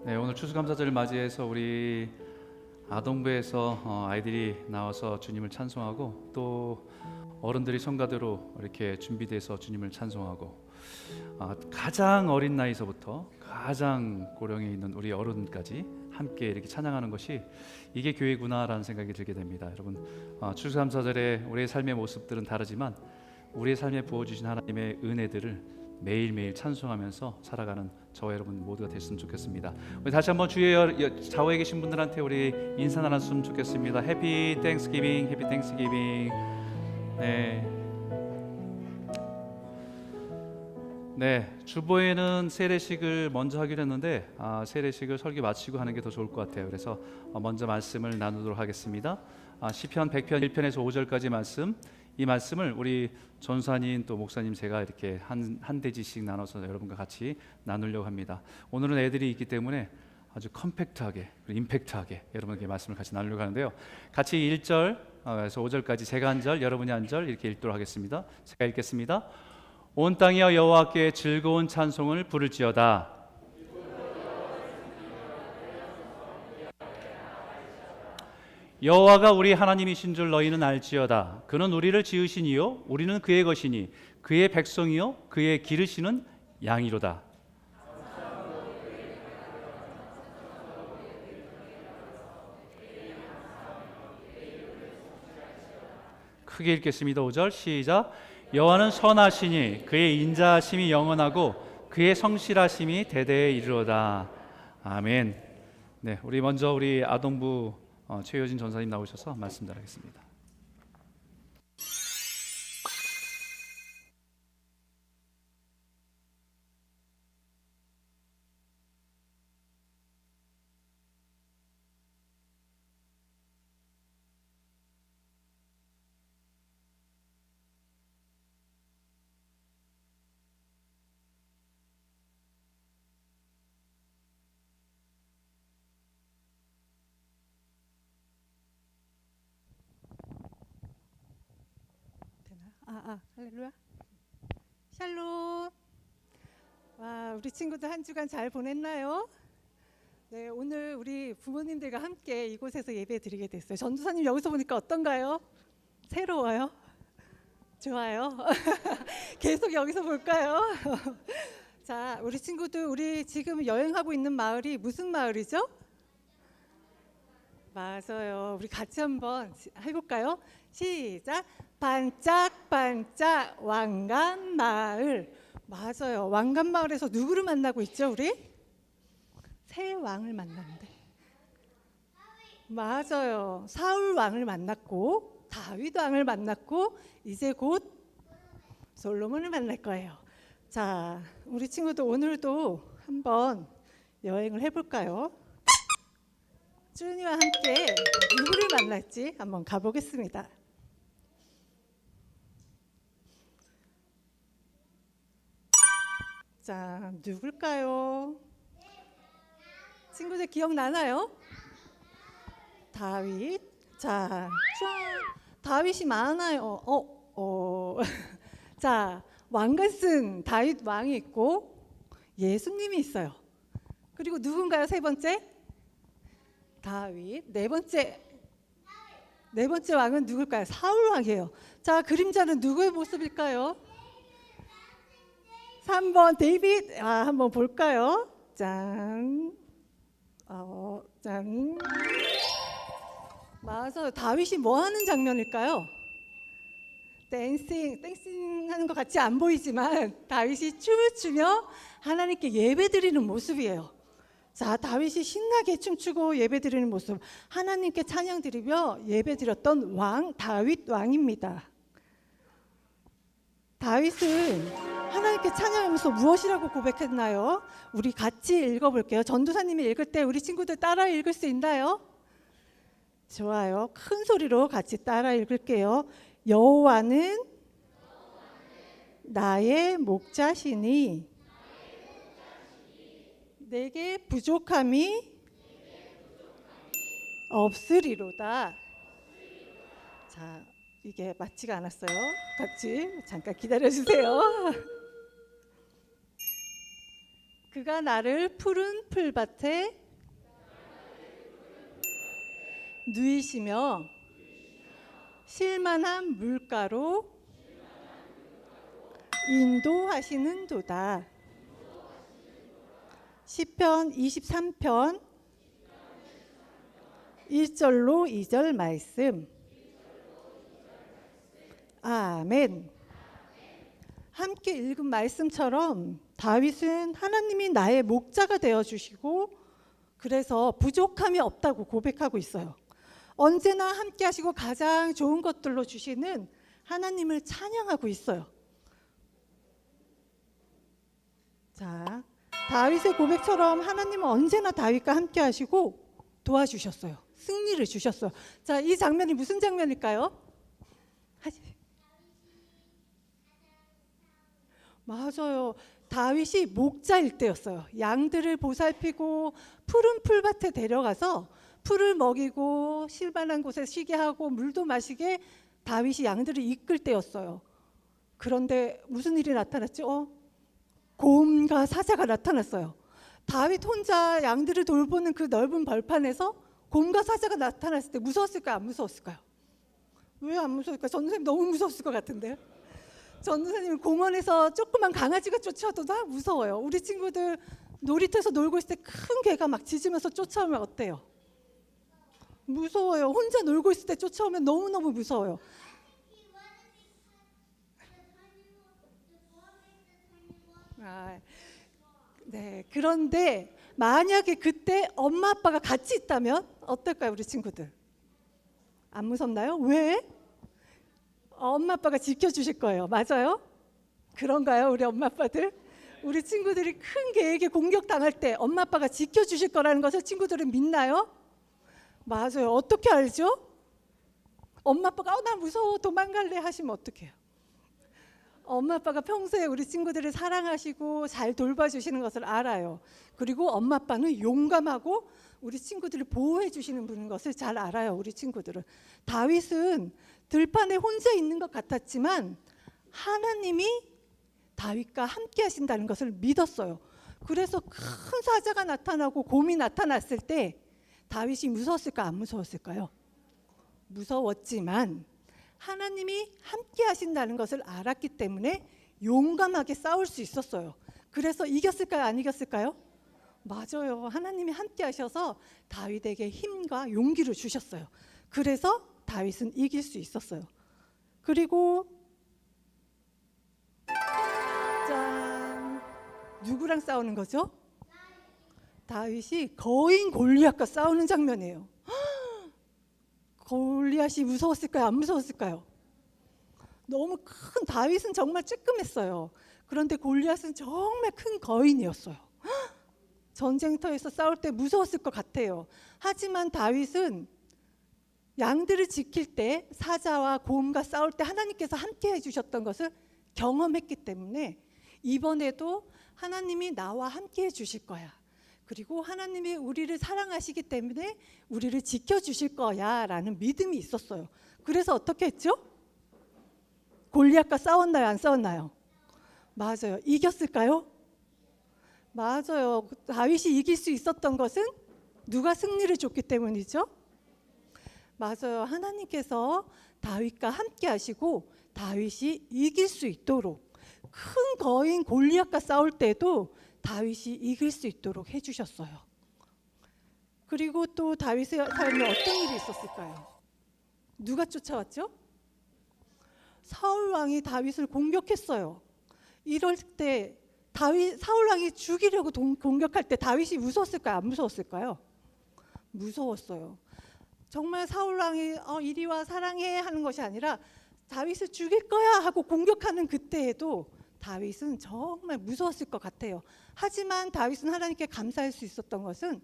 네, 오늘 추수감사절을 맞이해서 우리 아동부에서 아이들이 나와서 주님을 찬송하고 또 어른들이 성가대로 이렇게 준비돼서 주님을 찬송하고 가장 어린 나이서부터 가장 고령에 있는 우리 어른까지 함께 이렇게 찬양하는 것이 이게 교회구나라는 생각이 들게 됩니다. 여러분, 추수감사절에 우리의 삶의 모습들은 다르지만 우리의 삶에 부어주신 하나님의 은혜들을 매일매일 찬송하면서 살아가는 저와 여러분 모두가 됐으면 좋겠습니다. 우리 다시 한번 주의 좌우에 계신 분들한테 우리 인사 나눴으면 좋겠습니다. 해피 땡스기빙, 해피 땡스기빙. 네, 주보에는 세례식을 먼저 하기로 했는데 세례식을 설교 마치고 하는 게 더 좋을 것 같아요. 그래서 먼저 말씀을 나누도록 하겠습니다. 시편 100편 1편에서 5절까지 말씀, 이 말씀을 우리 전사님 또 목사님 제가 이렇게 한 대지씩 나눠서 여러분과 같이 나누려고 합니다. 오늘은 애들이 있기 때문에 아주 컴팩트하게 임팩트하게 여러분에게 말씀을 같이 나누려고 하는데요. 같이 1절에서 5절까지 제가 한 절, 여러분이 한 절 이렇게 읽도록 하겠습니다. 제가 읽겠습니다. 온 땅이여 여호와께 즐거운 찬송을 부를지어다. 여호와가 우리 하나님이신 줄 너희는 알지어다. 그는 우리를 지으시니요 우리는 그의 것이니 그의 백성이요 그의 기르시는 양이로다. 크게 읽겠습니다. 5절 시작. 여호와는 선하시니 그의 인자하심이 영원하고 그의 성실하심이 대대에 이르로다. 아멘. 네, 우리 먼저 우리 아동부 최효진 전사님 나오셔서 말씀 전하겠습니다. 할렐루야. 샬롬. 와, 우리 친구들 한 주간 잘 보냈나요? 네, 오늘 우리 부모님들과 함께 이곳에서 예배 드리게 됐어요. 전도사님 여기서 보니까 어떤가요? 새로워요? 좋아요. 계속 여기서 볼까요? 자, 우리 친구들, 우리 지금 여행하고 있는 마을이 무슨 마을이죠? 맞아요. 우리 같이 한번 해볼까요? 시작. 반짝반짝 왕관마을. 맞아요. 왕관마을에서 누구를 만나고 있죠, 우리? 새 왕을 만났는데. 맞아요. 사울 왕을 만났고 다윗 왕을 만났고 이제 곧 솔로몬을 만날 거예요. 자, 우리 친구들 오늘도 한번 여행을 해볼까요? 준이와 함께 누구를 만날지 한번 가보겠습니다. 자, 누굴까요? 친구들 기억나나요? 다윗. 자, 다윗이 많아요. 자, 왕관 쓴 다윗 왕이 있고 예수님이 있어요. 그리고 누군가요? 세 번째? 다윗. 네 번째 왕은 누굴까요? 사울 왕이에요. 자, 그림자는 누구의 모습일까요? 3번 데이빗. 한번 볼까요? 짠. 짠. 맞아요. 다윗이 뭐 하는 장면일까요? 댄싱 하는 것 같이 안 보이지만 다윗이 춤을 추며 하나님께 예배드리는 모습이에요. 자, 다윗이 신나게 춤추고 예배드리는 모습, 하나님께 찬양드리며 예배드렸던 왕 다윗 왕입니다. 다윗은 하나님께 찬양하면서 무엇이라고 고백했나요? 우리 같이 읽어볼게요. 전도사님이 읽을 때 우리 친구들 따라 읽을 수 있나요? 좋아요. 큰 소리로 같이 따라 읽을게요. 여호와는 나의 목자시니 내게 부족함이 없으리로다. 자, 이게 맞지가 않았어요. 같이 잠깐 기다려주세요. 그가 나를 푸른 풀밭에 누이시며 쉴만한 물가로 인도하시는도다. 시편 23편 1절로 2절 말씀. 아멘. 함께 읽은 말씀처럼 다윗은 하나님이 나의 목자가 되어주시고 그래서 부족함이 없다고 고백하고 있어요. 언제나 함께 하시고 가장 좋은 것들로 주시는 하나님을 찬양하고 있어요. 자, 다윗의 고백처럼 하나님은 언제나 다윗과 함께 하시고 도와주셨어요. 승리를 주셨어요. 자, 이 장면이 무슨 장면일까요? 맞아요. 다윗이 목자일 때였어요. 양들을 보살피고 푸른 풀밭에 데려가서 풀을 먹이고 쉴만한 곳에 쉬게 하고 물도 마시게 다윗이 양들을 이끌 때였어요. 그런데 무슨 일이 나타났죠? 곰과 사자가 나타났어요. 다윗 혼자 양들을 돌보는 그 넓은 벌판에서 곰과 사자가 나타났을 때 무서웠을까요? 안 무서웠을까요? 왜 안 무서웠을까요? 전도사님 너무 무서웠을 것 같은데요. 전도사님 공원에서 조그만 강아지가 쫓아와도 다 무서워요. 우리 친구들 놀이터에서 놀고 있을 때 큰 개가 막 짖으면서 쫓아오면 어때요? 무서워요. 혼자 놀고 있을 때 쫓아오면 너무너무 무서워요. 네. 그런데 만약에 그때 엄마 아빠가 같이 있다면 어떨까요, 우리 친구들? 안 무섭나요? 왜? 엄마 아빠가 지켜주실 거예요. 맞아요? 그런가요, 우리 엄마 아빠들? 우리 친구들이 큰 개에게 공격당할 때 엄마 아빠가 지켜주실 거라는 것을 친구들은 믿나요? 맞아요. 어떻게 알죠? 엄마 아빠가 나 무서워 도망갈래 하시면 어떡해요? 엄마 아빠가 평소에 우리 친구들을 사랑하시고 잘 돌봐주시는 것을 알아요. 그리고 엄마 아빠는 용감하고 우리 친구들을 보호해 주시는 분인 것을 잘 알아요. 우리 친구들은. 다윗은 들판에 혼자 있는 것 같았지만 하나님이 다윗과 함께 하신다는 것을 믿었어요. 그래서 큰 사자가 나타나고 곰이 나타났을 때 다윗이 무서웠을까 안 무서웠을까요? 무서웠지만 하나님이 함께 하신다는 것을 알았기 때문에 용감하게 싸울 수 있었어요. 그래서 이겼을까요? 안 이겼을까요? 맞아요. 하나님이 함께 하셔서 다윗에게 힘과 용기를 주셨어요. 그래서 다윗은 이길 수 있었어요. 그리고 짠, 누구랑 싸우는 거죠? 다윗이 거인 골리앗과 싸우는 장면이에요. 골리앗이 무서웠을까요? 안 무서웠을까요? 너무 큰, 다윗은 정말 쬐끔했어요. 그런데 골리앗은 정말 큰 거인이었어요. 전쟁터에서 싸울 때 무서웠을 것 같아요. 하지만 다윗은 양들을 지킬 때 사자와 곰과 싸울 때 하나님께서 함께 해주셨던 것을 경험했기 때문에 이번에도 하나님이 나와 함께 해주실 거야. 그리고 하나님이 우리를 사랑하시기 때문에 우리를 지켜주실 거야 라는 믿음이 있었어요. 그래서 어떻게 했죠? 골리앗과 싸웠나요? 안 싸웠나요? 맞아요. 이겼을까요? 맞아요. 다윗이 이길 수 있었던 것은 누가 승리를 줬기 때문이죠? 맞아요. 하나님께서 다윗과 함께 하시고 다윗이 이길 수 있도록 큰 거인 골리앗과 싸울 때도 다윗이 이길 수 있도록 해주셨어요. 그리고 또 다윗의 삶에 어떤 일이 있었을까요? 누가 쫓아왔죠? 사울 왕이 다윗을 공격했어요. 이럴 때 사울 왕이 죽이려고 공격할 때 다윗이 무서웠을까요? 안 무서웠을까요? 무서웠어요. 정말 사울 왕이 이리 와 사랑해 하는 것이 아니라 다윗을 죽일 거야 하고 공격하는 그때에도 다윗은 정말 무서웠을 것 같아요. 하지만 다윗은 하나님께 감사할 수 있었던 것은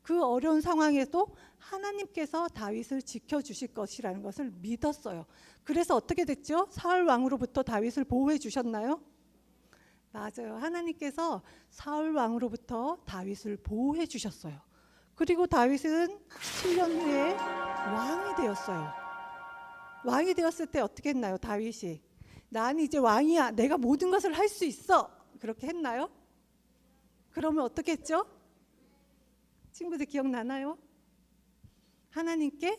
그 어려운 상황에도 하나님께서 다윗을 지켜주실 것이라는 것을 믿었어요. 그래서 어떻게 됐죠? 사울 왕으로부터 다윗을 보호해 주셨나요? 맞아요. 하나님께서 사울 왕으로부터 다윗을 보호해 주셨어요. 그리고 다윗은 7년 후에 왕이 되었어요. 왕이 되었을 때 어떻게 했나요? 다윗이 난 이제 왕이야. 내가 모든 것을 할 수 있어. 그렇게 했나요? 그러면 어떻게 했죠? 친구들 기억나나요? 하나님께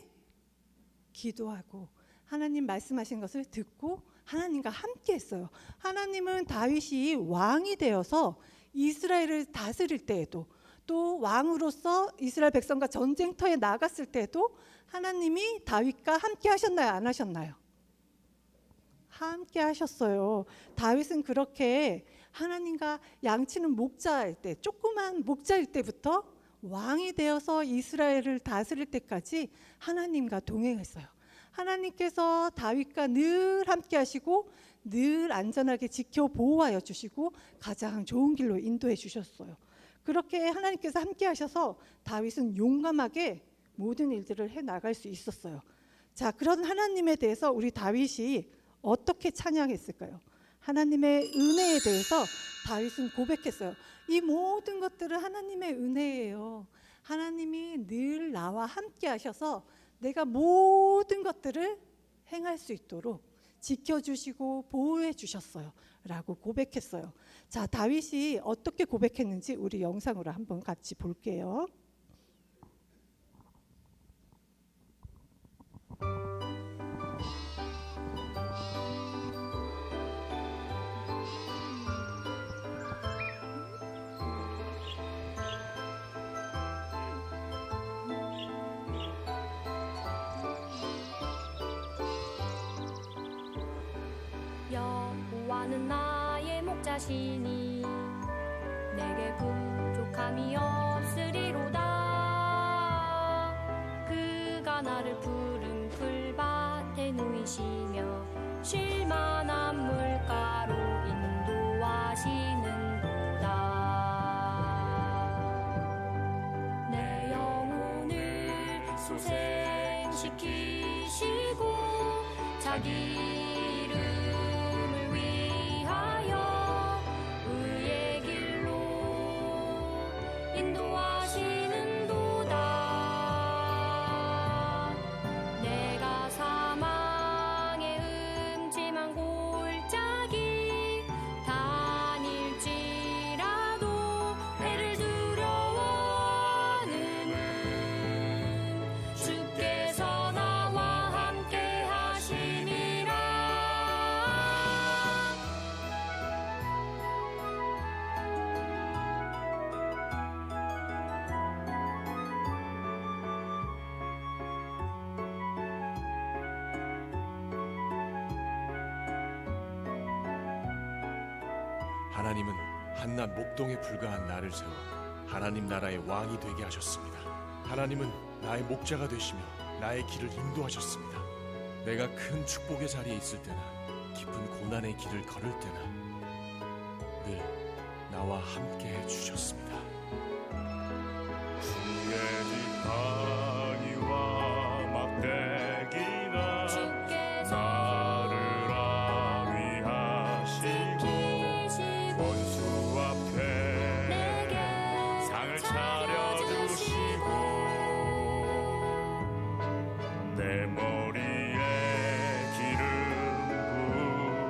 기도하고 하나님 말씀하신 것을 듣고 하나님과 함께 했어요. 하나님은 다윗이 왕이 되어서 이스라엘을 다스릴 때에도, 또 왕으로서 이스라엘 백성과 전쟁터에 나갔을 때도 하나님이 다윗과 함께 하셨나요? 안 하셨나요? 함께 하셨어요. 다윗은 그렇게 하나님과 양치는 목자일 때, 조그만 목자일 때부터 왕이 되어서 이스라엘을 다스릴 때까지 하나님과 동행했어요. 하나님께서 다윗과 늘 함께 하시고 늘 안전하게 지켜 보호하여 주시고 가장 좋은 길로 인도해 주셨어요. 그렇게 하나님께서 함께 하셔서 다윗은 용감하게 모든 일들을 해 나갈 수 있었어요. 자, 그런 하나님에 대해서 우리 다윗이 어떻게 찬양했을까요? 하나님의 은혜에 대해서 다윗은 고백했어요. 이 모든 것들은 하나님의 은혜예요. 하나님이 늘 나와 함께 하셔서 내가 모든 것들을 행할 수 있도록 지켜주시고 보호해 주셨어요 라고 고백했어요. 자, 다윗이 어떻게 고백했는지 우리 영상으로 한번 같이 볼게요. 여호와는 나의 목자시니 내게 부족함이 없으리로다. 그가 나를 푸른 풀밭에 누이시며 쉴 만한 물가로 인도하시는도다. 내 영혼을 소생시키시고 자기 하나님은 한낱 목동에 불과한 나를 세워 하나님 나라의 왕이 되게 하셨습니다. 하나님은 나의 목자가 되시며 나의 길을 인도하셨습니다. 내가 큰 축복의 자리에 있을 때나 깊은 고난의 길을 걸을 때나 늘 나와 함께 해주셨습니다. 주의 지팡이와 막대기가 나를 아위하시고 원수 앞에 상을 차려주시고 내 머리에 기름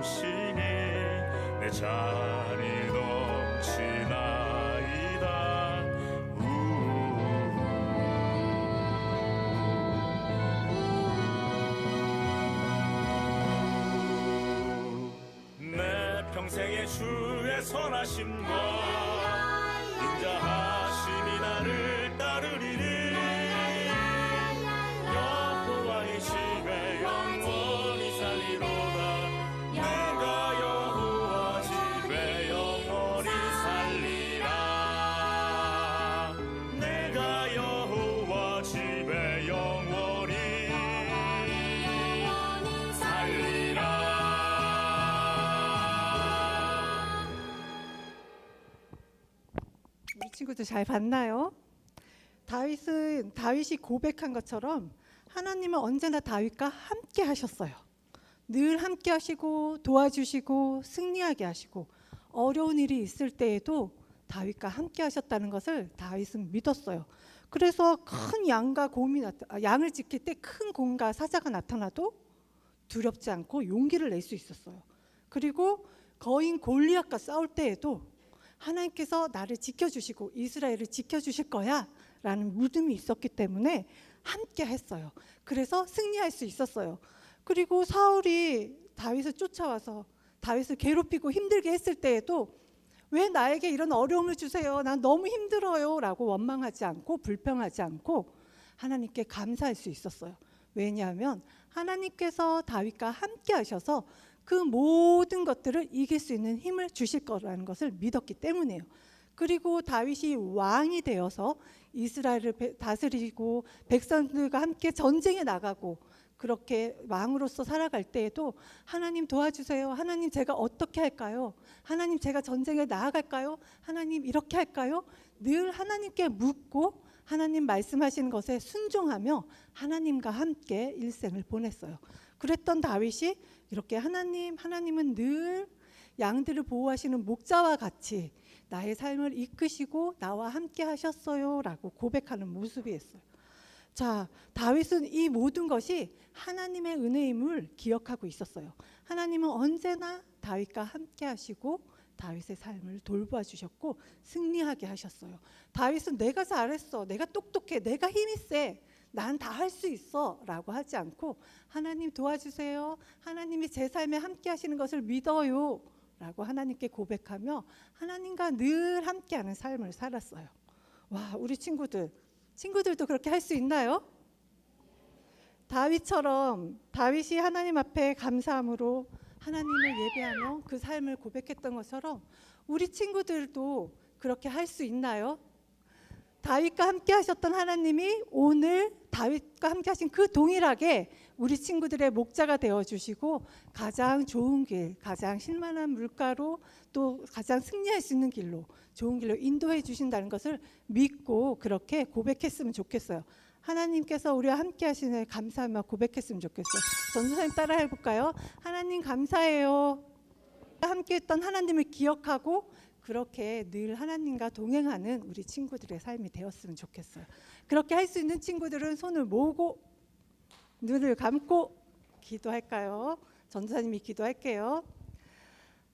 부으시니 내 잔이 넘치나이다. 내 평생의 주의 선하심과 인자하심이 나를 따르리니 여호와의 집에 영원히 살리로다. 내가 여호와 집에 영원히 살리라. 내가 여호와 집에 영원히 살리라. 우리 친구들 잘 봤나요? 다윗이 고백한 것처럼 하나님은 언제나 다윗과 함께 하셨어요. 늘 함께 하시고 도와주시고 승리하게 하시고 어려운 일이 있을 때에도 다윗과 함께 하셨다는 것을 다윗은 믿었어요. 그래서 큰 양을 지킬 때 큰 곰과 사자가 나타나도 두렵지 않고 용기를 낼 수 있었어요. 그리고 거인 골리앗과 싸울 때에도 하나님께서 나를 지켜주시고 이스라엘을 지켜주실 거야 라는 믿음이 있었기 때문에 함께 했어요. 그래서 승리할 수 있었어요. 그리고 사울이 다윗을 쫓아와서 다윗을 괴롭히고 힘들게 했을 때에도 왜 나에게 이런 어려움을 주세요? 난 너무 힘들어요 라고 원망하지 않고 불평하지 않고 하나님께 감사할 수 있었어요. 왜냐하면 하나님께서 다윗과 함께 하셔서 그 모든 것들을 이길 수 있는 힘을 주실 거라는 것을 믿었기 때문이에요. 그리고 다윗이 왕이 되어서 이스라엘을 다스리고 백성들과 함께 전쟁에 나가고 그렇게 왕으로서 살아갈 때에도 하나님 도와주세요. 하나님 제가 어떻게 할까요? 하나님 제가 전쟁에 나아갈까요? 하나님 이렇게 할까요? 늘 하나님께 묻고 하나님 말씀하시는 것에 순종하며 하나님과 함께 일생을 보냈어요. 그랬던 다윗이 이렇게 하나님은 늘 양들을 보호하시는 목자와 같이 나의 삶을 이끄시고 나와 함께 하셨어요 라고 고백하는 모습이었어요. 자, 다윗은 이 모든 것이 하나님의 은혜임을 기억하고 있었어요. 하나님은 언제나 다윗과 함께 하시고 다윗의 삶을 돌봐 주셨고 승리하게 하셨어요. 다윗은 내가 잘했어, 내가 똑똑해, 내가 힘이 세, 난 다 할 수 있어 라고 하지 않고 하나님 도와주세요, 하나님이 제 삶에 함께 하시는 것을 믿어요 라고 하나님께 고백하며 하나님과 늘 함께하는 삶을 살았어요. 와, 우리 친구들도 그렇게 할 수 있나요? 다윗처럼 다윗이 하나님 앞에 감사함으로 하나님을 예배하며 그 삶을 고백했던 것처럼 우리 친구들도 그렇게 할 수 있나요? 다윗과 함께 하셨던 하나님이 오늘 다윗과 함께 하신 그 동일하게 우리 친구들의 목자가 되어주시고 가장 좋은 길, 가장 신만한 물가로 또 가장 승리할 수 있는 길로 좋은 길로 인도해 주신다는 것을 믿고 그렇게 고백했으면 좋겠어요. 하나님께서 우리와 함께 하시는 감사하며 고백했으면 좋겠어요. 전도사님 따라 해볼까요? 하나님 감사해요. 함께 했던 하나님을 기억하고 그렇게 늘 하나님과 동행하는 우리 친구들의 삶이 되었으면 좋겠어요. 그렇게 할 수 있는 친구들은 손을 모으고 눈을 감고 기도할까요? 전도사님이 기도할게요.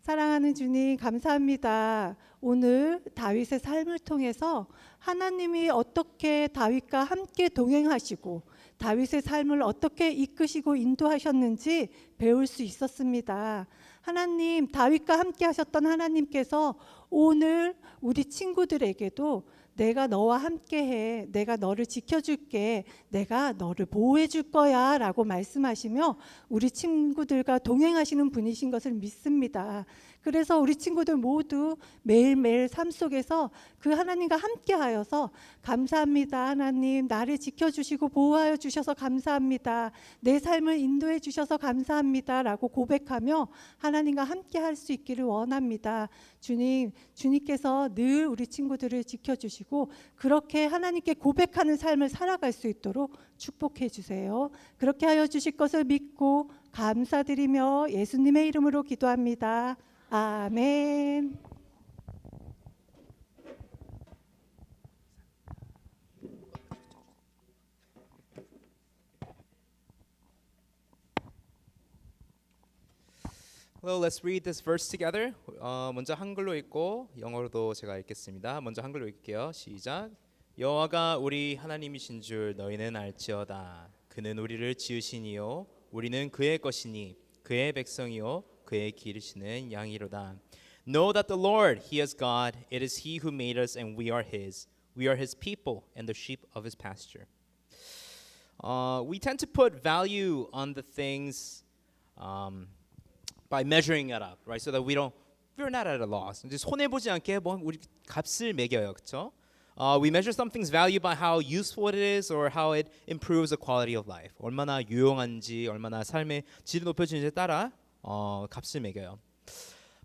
사랑하는 주님 감사합니다. 오늘 다윗의 삶을 통해서 하나님이 어떻게 다윗과 함께 동행하시고 다윗의 삶을 어떻게 이끄시고 인도하셨는지 배울 수 있었습니다. 하나님, 다윗과 함께 하셨던 하나님께서 오늘 우리 친구들에게도 내가 너와 함께해, 내가 너를 지켜줄게, 내가 너를 보호해 줄 거야 라고 말씀하시며 우리 친구들과 동행하시는 분이신 것을 믿습니다. 그래서 우리 친구들 모두 매일매일 삶 속에서 그 하나님과 함께 하여서 감사합니다. 하나님, 나를 지켜주시고 보호하여 주셔서 감사합니다. 내 삶을 인도해 주셔서 감사합니다 라고 고백하며 하나님과 함께 할 수 있기를 원합니다. 주님께서 늘 우리 친구들을 지켜주시고 그렇게 하나님께 고백하는 삶을 살아갈 수 있도록 축복해 주세요. 그렇게 하여 주실 것을 믿고 감사드리며 예수님의 이름으로 기도합니다. 아멘. Well, let's read this verse together. 먼저 한글로 읽고 영어로도 제가 읽겠습니다. 먼저 한글로 읽게요. 시작. 여호와가 우리 하나님이신 줄 너희는 알지어다. 그는 우리를 지으시니요 우리는 그의 것이니 그의 백성이요 그의 기르시는 양이로다. Know that the Lord, He is God. It is He who made us and we are His. We are His people and the sheep of His pasture. We tend to put value on the things by measuring it up, right? So that we're not at a loss. 이제 손해 보지 않게 뭐 우리 값을 매겨요, 그렇죠? We measure something's value by how useful it is or how it improves the quality of life. 얼마나 유용한지, 얼마나 삶의 질을 높여주는지에 따라 값을 매겨요.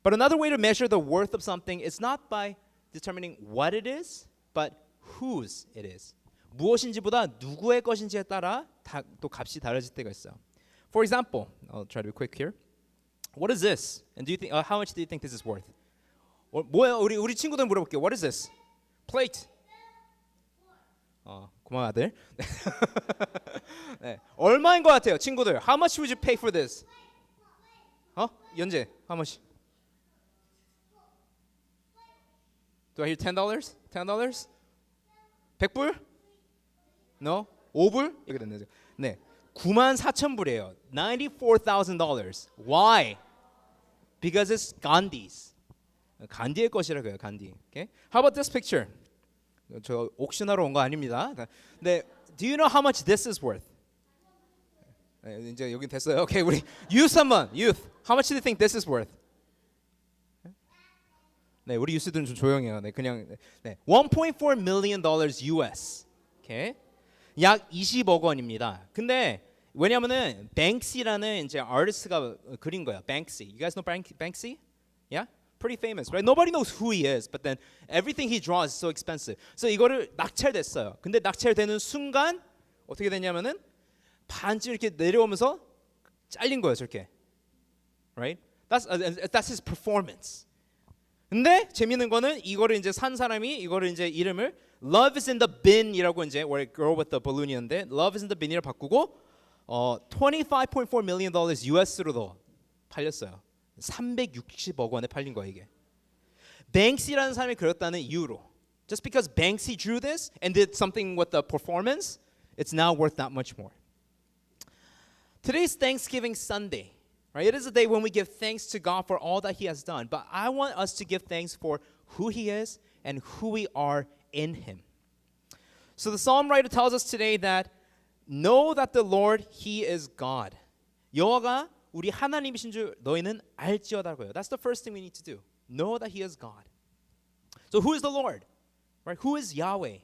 But another way to measure the worth of something is not by determining what it is, but whose it is. 무엇인지보다 누구의 것인지에 따라 또 값이 달라질 때가 있어요. For example, I'll try to be quick here. What is this? And do you think how much do you think this is worth? 뭐야? 우리 친구들 물어볼게요. What is this? Plate. 고마워 아들. 네. 얼마인 것 같아요, 친구들? How much would you pay for this? 연재, how much? Do I hear $10? $10? 100불? No? 5불? 이렇게 됐네요. 네. 94,000불이에요. $94,000. Why? Because it's Gandhi's. 간디의 것이라고요. 간디. Okay? How about this picture? 저 옥션하러 온 거 아닙니다. 네. Do you know how much this is worth? 네, 이제 여기 됐어요. Okay, 우리 youth 한번. Youth. How much do you think this is worth? 네, 우리 유스들은 좀 조용해요. 네, 그냥 네. $1.4 million US. Okay? 약 20억 원입니다. 근데 왜냐면은 뱅시라는 이제 아티스트가 그린 거예요. Banksy. You guys know Banksy? Yeah? Pretty famous, right? Nobody knows who he is, but then everything he draws is so expensive. So 이거를 낙찰됐어요. 근데 낙찰되는 순간 어떻게 됐냐면은 반쯤 이렇게 내려오면서 잘린 거예요, 저렇게. Right? That's his performance. 근데 재밌는 거는 이거를 이제 산 사람이 이거를 이제 이름을 Love is in the bin이라고 이제 or Girl with the Balloon이었는데 Love is in the bin이라 바꾸고 $25.4 million US로도 팔렸어요. 360억 원에 팔린 거예요 이게. 뱅시라는 사람이 그렸다는 이유로. Just because Banksy drew this and did something with the performance, it's now worth that much more. Today's Thanksgiving Sunday. Right? It is a day when we give thanks to God for all that He has done. But I want us to give thanks for who He is and who we are in Him. So the psalm writer tells us today that know that the Lord, He is God. 여호와가 우리 하나님이신 줄 너희는 알지어다고요. That's the first thing we need to do. Know that He is God. So who is the Lord? Right? Who is Yahweh?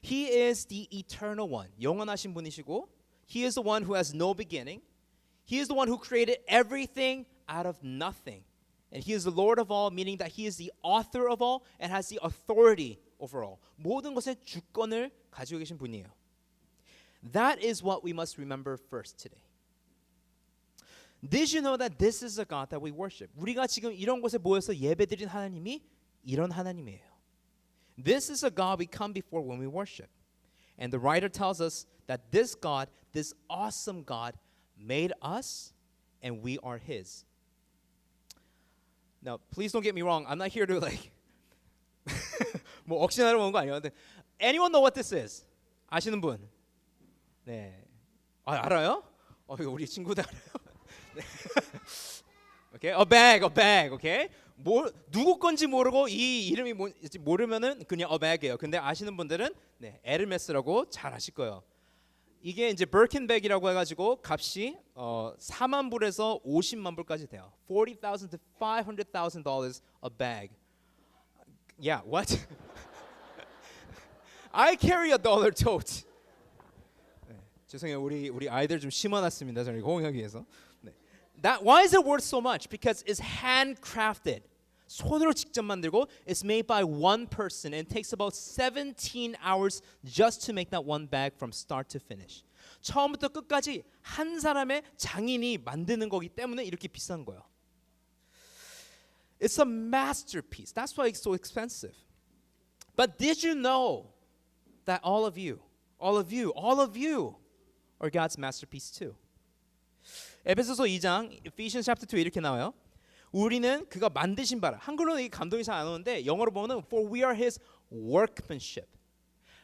He is the eternal one. 영원하신 분이시고 He is the one who has no beginning. He is the one who created everything out of nothing. And He is the Lord of all, meaning that He is the author of all and has the authority over all. 모든 것의 주권을 가지고 계신 분이에요. That is what we must remember first today. Did you know that this is a God that we worship? 우리가 지금 이런 곳에 모여서 예배드린 하나님이 이런 하나님이에요. This is a God we come before when we worship. And the writer tells us that this God, this awesome God, made us and we are His. Now, please don't get me wrong. I'm not here to like 뭐 억신하러 온 거 아니에요. Anyone know what this is? 아시는 분? 네. 알아요? 이거 우리 친구들 알아요? 네. Okay, a bag, okay? 뭐 누구 건지 모르고 이 이름이 뭔지 모르면은 그냥 a bag이에요. 근데 아시는 분들은 네, 에르메스라고 잘 아실 거예요. 이게 이제 버킨백이라고 해가지고 값이 4만 불에서 50만 불까지 돼요. $40,000 to $500,000 a bag. Yeah, what? I carry a dollar tote. 네, 죄송해요, 우리 아이들 좀 심어놨습니다. 저희 호응하기 위해서. 네. Why is it worth so much? Because it's handcrafted. 손으로 직접 만들고 it's made by one person and it takes about 17 hours just to make that one bag from start to finish. 처음부터 끝까지 한 사람의 장인이 만드는 거기 때문에 이렇게 비싼 거예요. It's a masterpiece. That's why it's so expensive. But did you know that all of you are God's masterpiece too? 에베소서 2장 Ephesians chapter 2 이렇게 나와요. 우리는 그가 만드신 바라. 한글로는 이 감동이 잘 안 오는데 영어로 보면 for we are his workmanship.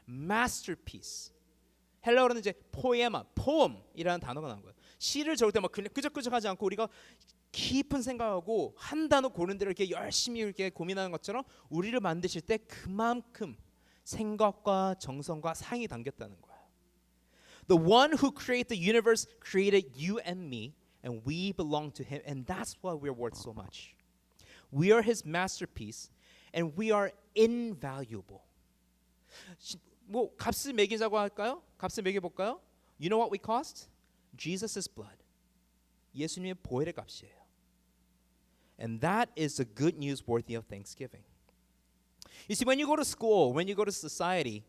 masterpiece. 헬라어로는 이제 포에마, poem이라는 단어가 나온 거예요. 시를 적을 때 막 그냥 끄적끄적하지 않고 우리가 깊은 생각하고 한 단어 고른 대로 이렇게 열심히 이렇게 고민하는 것처럼 우리를 만드실 때 그만큼 생각과 정성과 사랑이 담겼다는 거예요. The one who created the universe created you and me. And we belong to Him, and that's why we're worth so much. We are His masterpiece, and we are invaluable. 뭐 값을 매기자고 할까요? 값을 매겨볼까요? You know what we cost? Jesus' blood. 예수님의 보혈의 값이에요. And that is the good news worthy of thanksgiving. You see, when you go to school, when you go to society,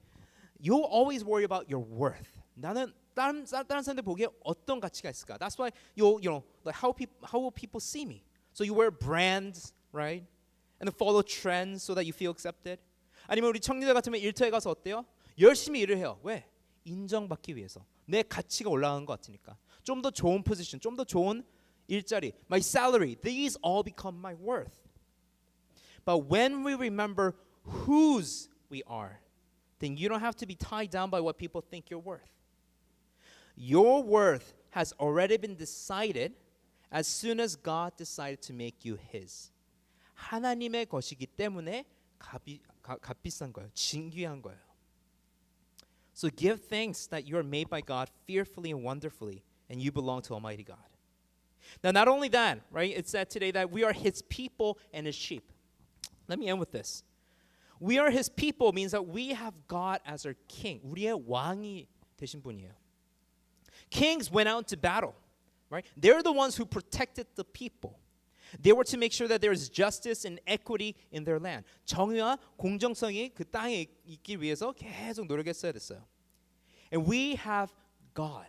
you'll always worry about your worth. 나는 다른 사람들 보기에 어떤 가치가 있을까? That's why you know like how will people see me? So you wear brands, right? And follow trends so that you feel accepted. 아니면 우리 청년들 같으면 일터에 가서 어때요? 열심히 일을 해요. 왜? 인정받기 위해서. 내 가치가 올라가는 것 같으니까. 좀 더 좋은 포지션, 좀 더 좋은 일자리, my salary. These all become my worth. But when we remember whose we are, then you don't have to be tied down by what people think you're worth. Your worth has already been decided as soon as God decided to make you His. 하나님의 것이기 때문에 값비싼 거예요. 진귀한 거예요. So give thanks that you are made by God fearfully and wonderfully, and you belong to Almighty God. Now, not only that, right? It said today that we are His people and His sheep. Let me end with this. We are His people means that we have God as our king. 우리의 왕이 되신 분이에요. Kings went out to battle, right? They're the ones who protected the people. They were to make sure that there is justice and equity in their land. 정의와 공정성이 그 땅에 있기 위해서 계속 노력했어야 됐어요. And we have God,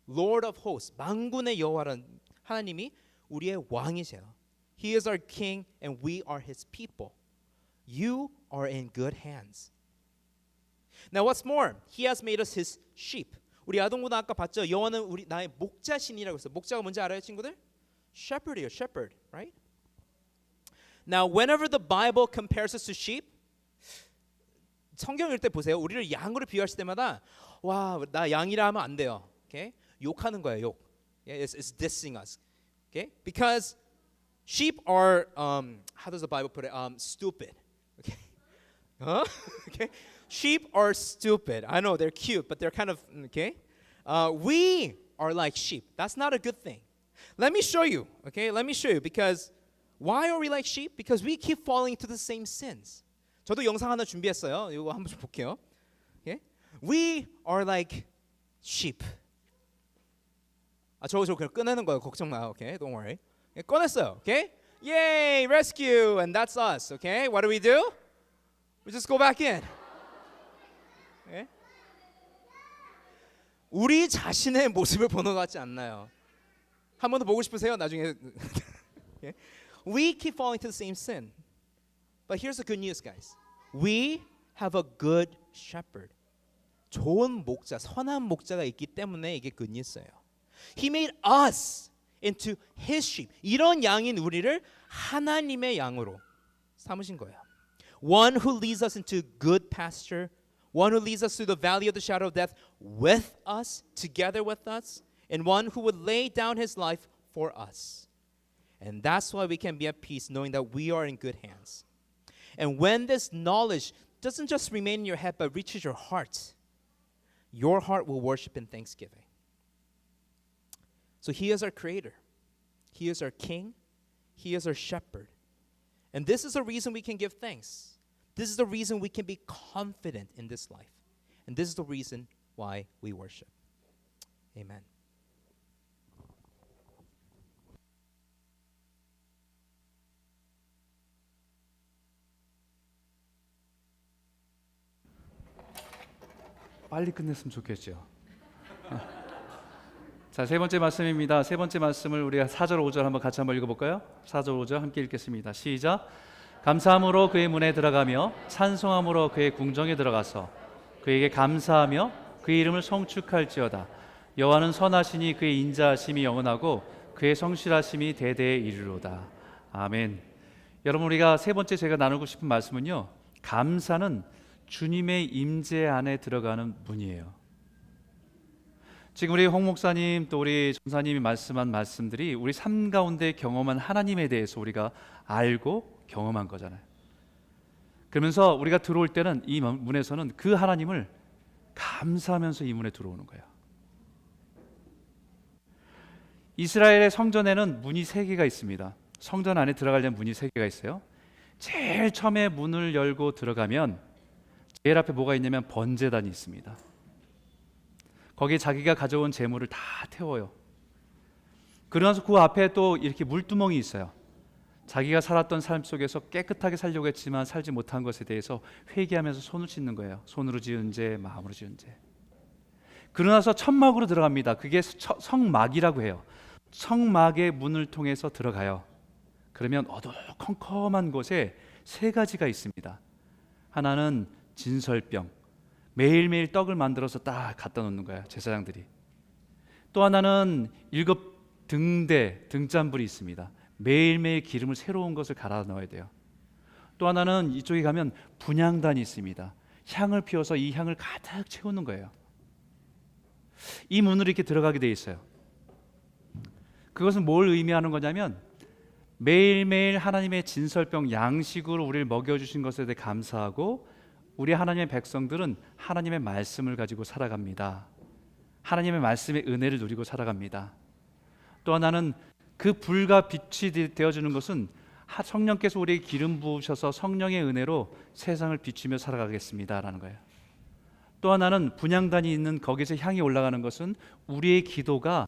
Lord of hosts, 만군의 여호와라는 하나님이 우리의 왕이세요. He is our king and we are His people. You are in good hands. Now what's more, He has made us His sheep. 우리 아동보다 아까 봤죠? 여호와는 우리 나의 목자신이라고 했어요. 목자가 뭔지 알아요, 친구들? Shepherd이에요, shepherd, right? Now, whenever the Bible compares us to sheep, 성경 읽을 때 보세요. 우리를 양으로 비유하실 때마다 와, 나 양이라 하면 안 돼요. Okay? 욕하는 거예요, 욕. Yeah, it's dissing us. Okay? Because sheep are how does the Bible put it? Stupid. Okay? Huh? Okay? Sheep are stupid. I know they're cute, but they're kind of okay. We are like sheep. That's not a good thing. Let me show you. Okay, let me show you. Because why are we like sheep? Because we keep falling into the same sins. 저도 영상 하나 준비했어요. 이거 한번 좀 볼게요. Okay, we are like sheep. 저거 그냥 꺼내는 거예요. 걱정 마. Okay, don't worry. 꺼냈어요. Okay, yay, rescue, and that's us. Okay, what do? We just go back in. Okay? 우리 자신의 모습을 보는 것 같지 않나요? 한 번 더 보고 싶으세요? 나중에. Okay? We keep falling to the same sin. But here's the good news, guys. We have a good shepherd. 좋은 목자, 선한 목자가 있기 때문에 이게 good news예요. He made us into His sheep. 이런 양인 우리를 하나님의 양으로 삼으신 거예요. One who leads us into good pasture. One who leads us through the valley of the shadow of death with us, together with us, and one who would lay down His life for us. And that's why we can be at peace knowing that we are in good hands. And when this knowledge doesn't just remain in your head but reaches your heart will worship in thanksgiving. So He is our creator. He is our king. He is our shepherd. And this is the reason we can give thanks. This is the reason we can be confident in this life. And this is the reason why we worship. Amen. 빨리 끝냈으면 좋겠죠. 자, 세 번째 말씀입니다. 세 번째 말씀을 우리가 4절 5절 한번 같이 한번 읽어볼까요? 4절 5절 함께 읽겠습니다. 시작. 감사함으로 그의 문에 들어가며 찬송함으로 그의 궁정에 들어가서 그에게 감사하며 그의 이름을 송축할지어다. 여호와는 선하시니 그의 인자하심이 영원하고 그의 성실하심이 대대에 이르로다. 아멘. 여러분, 우리가 세 번째 제가 나누고 싶은 말씀은요, 감사는 주님의 임재 안에 들어가는 문이에요. 지금 우리 홍 목사님 또 우리 전사님이 말씀한 말씀들이 우리 삶 가운데 경험한 하나님에 대해서 우리가 알고 경험한 거잖아요. 그러면서 우리가 들어올 때는 이 문에서는 그 하나님을 감사하면서 이 문에 들어오는 거예요. 이스라엘의 성전에는 문이 3개가 있습니다. 성전 안에 들어가려면 문이 3개가 있어요. 제일 처음에 문을 열고 들어가면 제일 앞에 뭐가 있냐면 번제단이 있습니다. 거기에 자기가 가져온 재물을 다 태워요. 그러면서 그 앞에 또 이렇게 물두멍이 있어요. 자기가 살았던 삶 속에서 깨끗하게 살려고 했지만 살지 못한 것에 대해서 회개하면서 손을 씻는 거예요. 손으로 지은 죄, 마음으로 지은 죄. 그러나서 천막으로 들어갑니다. 그게 성막이라고 해요. 성막의 문을 통해서 들어가요. 그러면 어두컴컴한 곳에 3가지가 있습니다. 하나는 진설병, 매일매일 떡을 만들어서 딱 갖다 놓는 거야, 제사장들이. 또 하나는 7등대 등잔불이 있습니다. 매일매일 기름을 새로운 것을 갈아 넣어야 돼요. 또 하나는 이쪽에 가면 분향단이 있습니다. 향을 피워서 이 향을 가득 채우는 거예요. 이 문으로 이렇게 들어가게 돼 있어요. 그것은 뭘 의미하는 거냐면 매일매일 하나님의 진설병 양식으로 우리를 먹여주신 것에 대해 감사하고 우리 하나님의 백성들은 하나님의 말씀을 가지고 살아갑니다. 하나님의 말씀의 은혜를 누리고 살아갑니다. 또 하나는 그 불과 빛이 되어주는 것은 성령께서 우리에게 기름 부으셔서 성령의 은혜로 세상을 비추며 살아가겠습니다 라는 거예요. 또 하나는 분향단이 있는 거기서 향이 올라가는 것은 우리의 기도가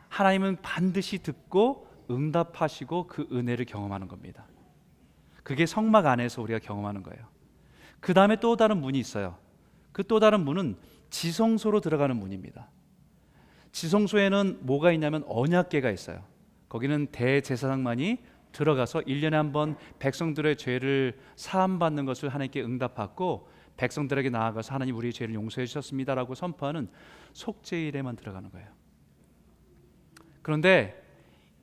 하나님은 반드시 듣고 응답하시고 그 은혜를 경험하는 겁니다. 그게 성막 안에서 우리가 경험하는 거예요. 그 다음에 또 다른 문이 있어요. 그 또 다른 문은 지성소로 들어가는 문입니다. 지성소에는 뭐가 있냐면 언약궤가 있어요. 거기는 대제사장만이 들어가서 1년에 한 번 백성들의 죄를 사함받는 것을 하나님께 응답받고 백성들에게 나아가서 하나님 우리의 죄를 용서해 주셨습니다라고 선포하는 속죄일에만 들어가는 거예요. 그런데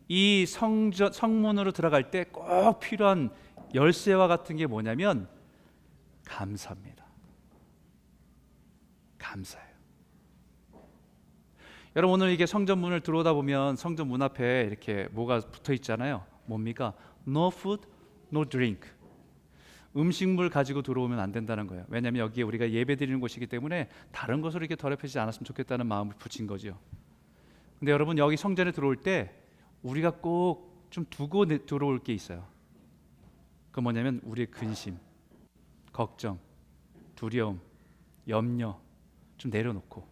이 성문으로 들어갈 때 꼭 필요한 열쇠와 같은 게 뭐냐면 감사입니다. 감사예요. 여러분 오늘 이게 성전문을 들어오다 보면 성전 문 앞에 이렇게 뭐가 붙어 있잖아요. 뭡니까? No food, no drink. 음식물 가지고 들어오면 안 된다는 거예요. 왜냐하면 여기에 우리가 예배 드리는 곳이기 때문에 다른 것으로 이렇게 더럽히지 않았으면 좋겠다는 마음을 붙인 거죠. 근데 여러분 여기 성전에 들어올 때 우리가 꼭 좀 두고 들어올 게 있어요. 그 뭐냐면 우리의 근심, 걱정, 두려움, 염려 좀 내려놓고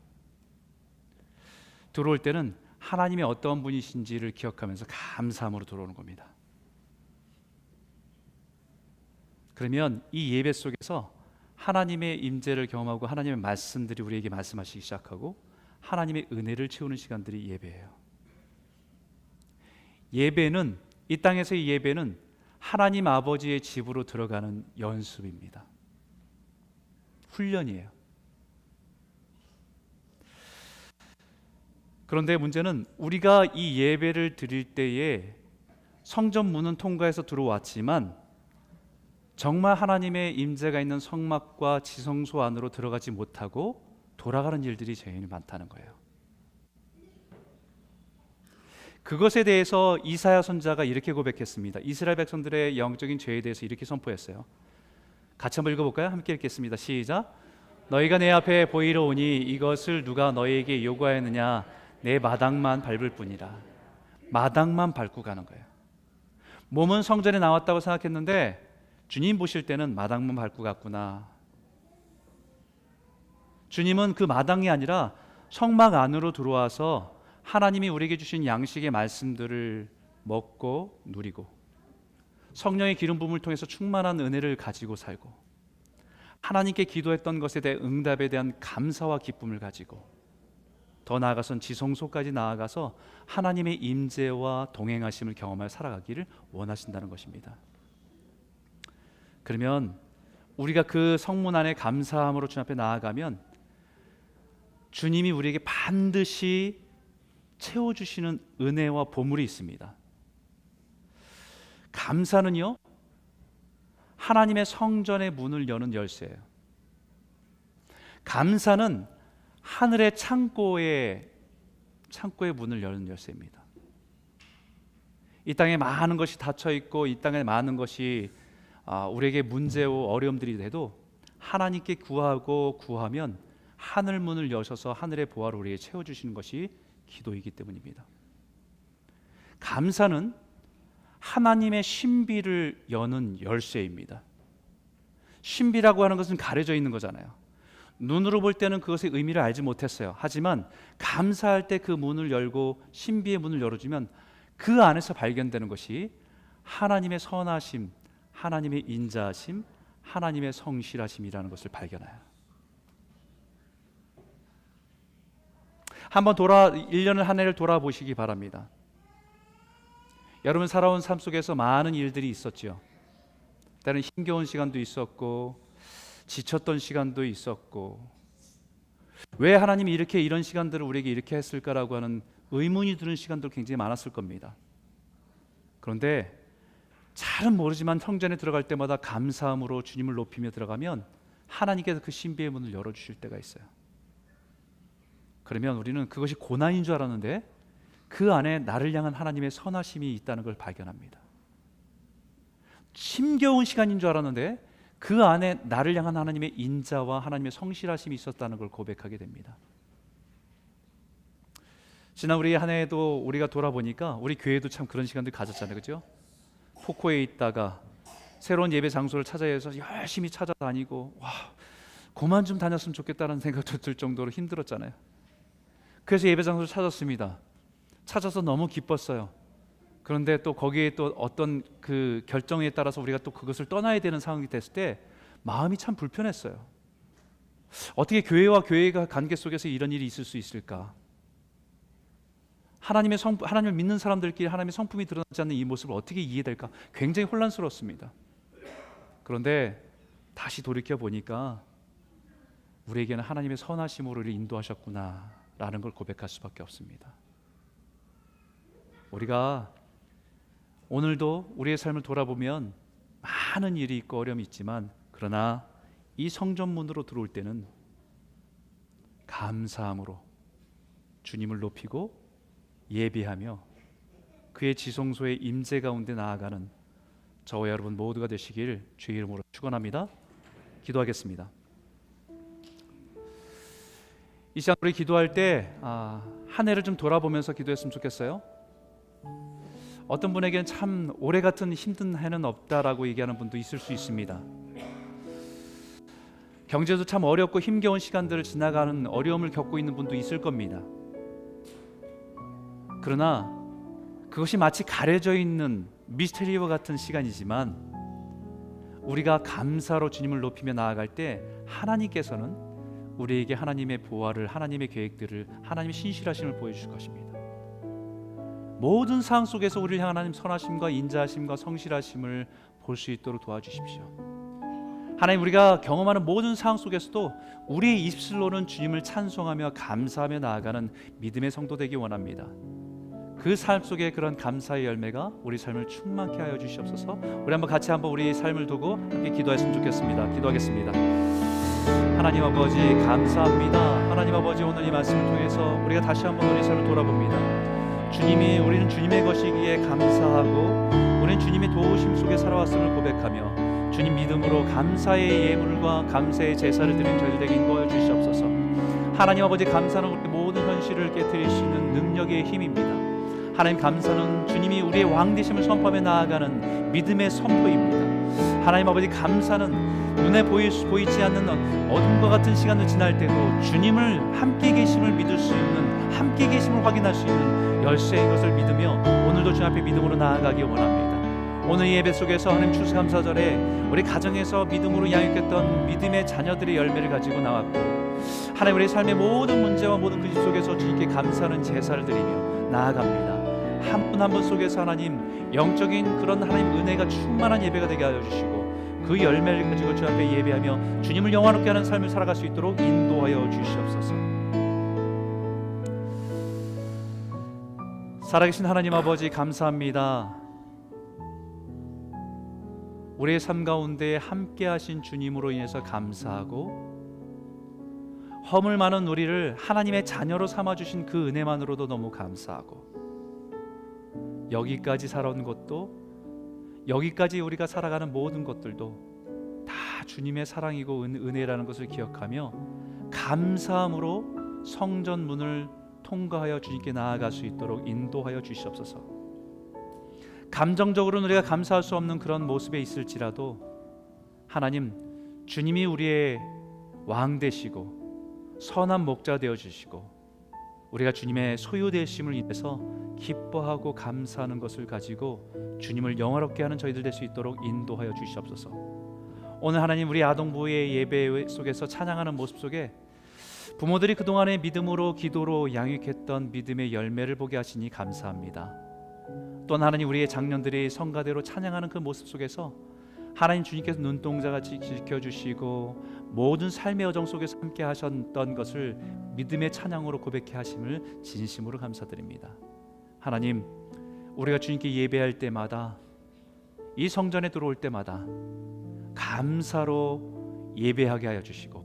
들어올 때는 하나님의 어떤 분이신지를 기억하면서 감사함으로 들어오는 겁니다. 그러면 이 예배 속에서 하나님의 임재를 경험하고 하나님의 말씀들이 우리에게 말씀하시기 시작하고 하나님의 은혜를 채우는 시간들이 예배예요. 예배는 이 땅에서의 예배는 하나님 아버지의 집으로 들어가는 연습입니다. 훈련이에요. 그런데 문제는 우리가 이 예배를 드릴 때에 성전 문은 통과해서 들어왔지만 정말 하나님의 임재가 있는 성막과 지성소 안으로 들어가지 못하고 돌아가는 일들이 제일 많다는 거예요. 그것에 대해서 이사야 선지자가 이렇게 고백했습니다. 이스라엘 백성들의 영적인 죄에 대해서 이렇게 선포했어요. 같이 한번 읽어볼까요? 함께 읽겠습니다. 시작. 너희가 내 앞에 보이러 오니 이것을 누가 너희에게 요구하였느냐? 내 마당만 밟을 뿐이라. 마당만 밟고 가는 거예요. 몸은 성전에 나왔다고 생각했는데 주님 보실 때는 마당만 밟고 갔구나. 주님은 그 마당이 아니라 성막 안으로 들어와서 하나님이 우리에게 주신 양식의 말씀들을 먹고 누리고 성령의 기름 부음을 통해서 충만한 은혜를 가지고 살고 하나님께 기도했던 것에 대해 응답에 대한 감사와 기쁨을 가지고 더 나아가선 지성소까지 나아가서 하나님의 임재와 동행하심을 경험하여 살아가기를 원하신다는 것입니다. 그러면 우리가 그 성문 안에 감사함으로 주님 앞에 나아가면 주님이 우리에게 반드시 채워주시는 은혜와 보물이 있습니다. 감사는요 하나님의 성전의 문을 여는 열쇠예요. 감사는 하늘의 창고의 문을 여는 열쇠입니다. 이 땅에 많은 것이 닫혀 있고 이 땅에 많은 것이 우리에게 문제고 어려움들이 돼도 하나님께 구하면 하늘 문을 여셔서 하늘의 보화를 우리에게 채워주시는 것이 기도이기 때문입니다. 감사는 하나님의 신비를 여는 열쇠입니다. 신비라고 하는 것은 가려져 있는 거잖아요. 눈으로 볼 때는 그것의 의미를 알지 못했어요. 하지만 감사할 때 그 문을 열고 신비의 문을 열어주면 그 안에서 발견되는 것이 하나님의 선하심, 하나님의 인자하심, 하나님의 성실하심이라는 것을 발견해요. 한번 1년을 한 해를 돌아보시기 바랍니다. 여러분 살아온 삶 속에서 많은 일들이 있었죠. 때로는 힘겨운 시간도 있었고 지쳤던 시간도 있었고 왜 하나님이 이런 시간들을 우리에게 이렇게 했을까라고 하는 의문이 드는 시간도 굉장히 많았을 겁니다. 그런데 잘은 모르지만 성전에 들어갈 때마다 감사함으로 주님을 높이며 들어가면 하나님께서 그 신비의 문을 열어주실 때가 있어요. 그러면 우리는 그것이 고난인 줄 알았는데 그 안에 나를 향한 하나님의 선하심이 있다는 걸 발견합니다. 힘겨운 시간인 줄 알았는데 그 안에 나를 향한 하나님의 인자와 하나님의 성실하심이 있었다는 걸 고백하게 됩니다. 지난 우리 한 해에도 우리가 돌아보니까 우리 교회도 참 그런 시간들 가졌잖아요, 그렇죠? 포코에 있다가 새로운 예배 장소를 찾아야 해서 열심히 찾아다니고 와, 그만 좀 다녔으면 좋겠다는 생각도 들 정도로 힘들었잖아요. 그래서 예배 장소를 찾았습니다. 찾아서 너무 기뻤어요. 그런데 또 거기에 또 어떤 그 결정에 따라서 우리가 또 그것을 떠나야 되는 상황이 됐을 때 마음이 참 불편했어요. 어떻게 교회와 교회가 관계 속에서 이런 일이 있을 수 있을까? 하나님을 믿는 사람들끼리 하나님의 성품이 드러나지 않는 이 모습을 어떻게 이해될까? 굉장히 혼란스럽습니다. 그런데 다시 돌이켜 보니까 우리에게는 하나님의 선하심으로 우리를 인도하셨구나라는 걸 고백할 수밖에 없습니다. 우리가 오늘도 우리의 삶을 돌아보면 많은 일이 있고 어려움이 있지만 그러나 이 성전문으로 들어올 때는 감사함으로 주님을 높이고 예배하며 그의 지성소의 임재 가운데 나아가는 저와 여러분 모두가 되시길 주의 이름으로 축원합니다. 기도하겠습니다. 이 시간 우리 기도할 때 한 해를 좀 돌아보면서 기도했으면 좋겠어요. 어떤 분에게는 참 올해 같은 힘든 해는 없다라고 얘기하는 분도 있을 수 있습니다. 경제도 참 어렵고 힘겨운 시간들을 지나가는 어려움을 겪고 있는 분도 있을 겁니다. 그러나 그것이 마치 가려져 있는 미스테리와 같은 시간이지만 우리가 감사로 주님을 높이며 나아갈 때 하나님께서는 우리에게 하나님의 보화를, 하나님의 계획들을, 하나님의 신실하심을 보여주실 것입니다. 모든 상황 속에서 우리를 향한 하나님 선하심과 인자하심과 성실하심을 볼 수 있도록 도와주십시오. 하나님, 우리가 경험하는 모든 상황 속에서도 우리의 입술로는 주님을 찬송하며 감사하며 나아가는 믿음의 성도 되기 원합니다. 그 삶 속에 그런 감사의 열매가 우리 삶을 충만케 하여 주시옵소서. 우리 같이 우리 삶을 두고 함께 기도했으면 좋겠습니다. 기도하겠습니다. 하나님 아버지 감사합니다. 하나님 아버지, 오늘 이 말씀을 통해서 우리가 다시 한번 우리 삶을 돌아봅니다. 우리는 주님의 것이기에 감사하고 우리는 주님의 도우심 속에 살아왔음을 고백하며 주님 믿음으로 감사의 예물과 감사의 제사를 드리는 저희들 되게 인도하여 주시옵소서. 하나님 아버지, 감사는 우리 모든 현실을 깨트릴 수 있는 능력의 힘입니다. 하나님, 감사는 주님이 우리의 왕되심을 선포하며 나아가는 믿음의 선포입니다. 하나님 아버지, 감사는 눈에 보이지 않는 어둠과 같은 시간을 지날 때도 주님을 함께 계심을 믿을 수 있는, 함께 계심을 확인할 수 있는 열쇠인 것을 믿으며 오늘도 주님 앞에 믿음으로 나아가기 원합니다. 오늘 이 예배 속에서 하나님 추수감사절에 우리 가정에서 믿음으로 양육했던 믿음의 자녀들의 열매를 가지고 나왔고, 하나님 우리 삶의 모든 문제와 모든 근심 속에서 주님께 감사하는 제사를 드리며 나아갑니다. 한 분 한 분 속에서 하나님 영적인 그런 하나님 은혜가 충만한 예배가 되게 하여 주시고 그 열매를 가지고 주 앞에 예배하며 주님을 영화롭게 하는 삶을 살아갈 수 있도록 인도하여 주시옵소서. 살아계신 하나님 아버지, 감사합니다. 우리의 삶 가운데 함께 하신 주님으로 인해서 감사하고, 허물 많은 우리를 하나님의 자녀로 삼아주신 그 은혜만으로도 너무 감사하고, 여기까지 살아온 것도, 여기까지 우리가 살아가는 모든 것들도 다 주님의 사랑이고 은혜라는 것을 기억하며 감사함으로 성전 문을 통과하여 주님께 나아갈 수 있도록 인도하여 주시옵소서. 감정적으로는 우리가 감사할 수 없는 그런 모습에 있을지라도 하나님, 주님이 우리의 왕 되시고 선한 목자 되어 주시고 우리가 주님의 소유 되심을 인해서 기뻐하고 감사하는 것을 가지고 주님을 영화롭게 하는 저희들 될 수 있도록 인도하여 주시옵소서. 오늘 하나님, 우리 아동부의 예배 속에서 찬양하는 모습 속에 부모들이 그동안의 믿음으로 기도로 양육했던 믿음의 열매를 보게 하시니 감사합니다. 또한 하나님, 우리의 장년들이 성가대로 찬양하는 그 모습 속에서 하나님 주님께서 눈동자같이 지켜주시고 모든 삶의 여정 속에서 함께 하셨던 것을 믿음의 찬양으로 고백해 하심을 진심으로 감사드립니다. 하나님, 우리가 주님께 예배할 때마다 이 성전에 들어올 때마다 감사로 예배하게 하여 주시고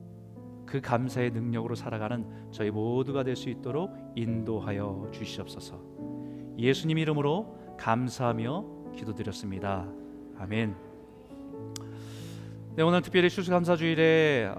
그 감사의 능력으로 살아가는 저희 모두가 될 수 있도록 인도하여 주시옵소서. 예수님 이름으로 감사하며 기도드렸습니다. 아멘. 네, 오늘 특별히 추수감사주일에